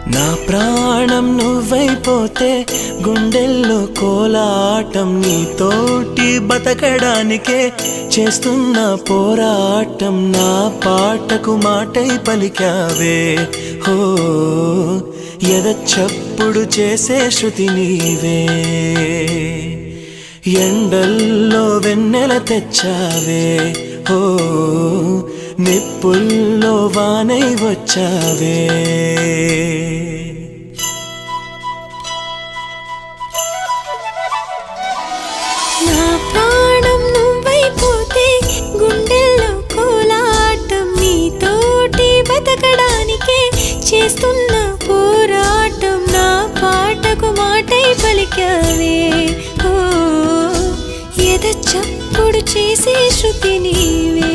నా ప్రాణం నువ్వైపోతే గుండెల్లో కోలాటం నీతోటి బతకడానికే చేస్తున్న పోరాటం నా పాటకు మాటై పలికావే హో ఎద చప్పుడు చేసే శృతి నీవే ఎండల్లో వెన్నెల తెచ్చావే హో నిప్పుల్లో వానై వచ్చావే నా ప్రాణం నువ్వైపోతే గుండెల్లో కోలాటం నీతోటి బతకడానికే చేస్తున్న పోరాటం నా పాటకు మాటై పలికావే ఓ ఎద చప్పుడు చేసే శృతి నీవే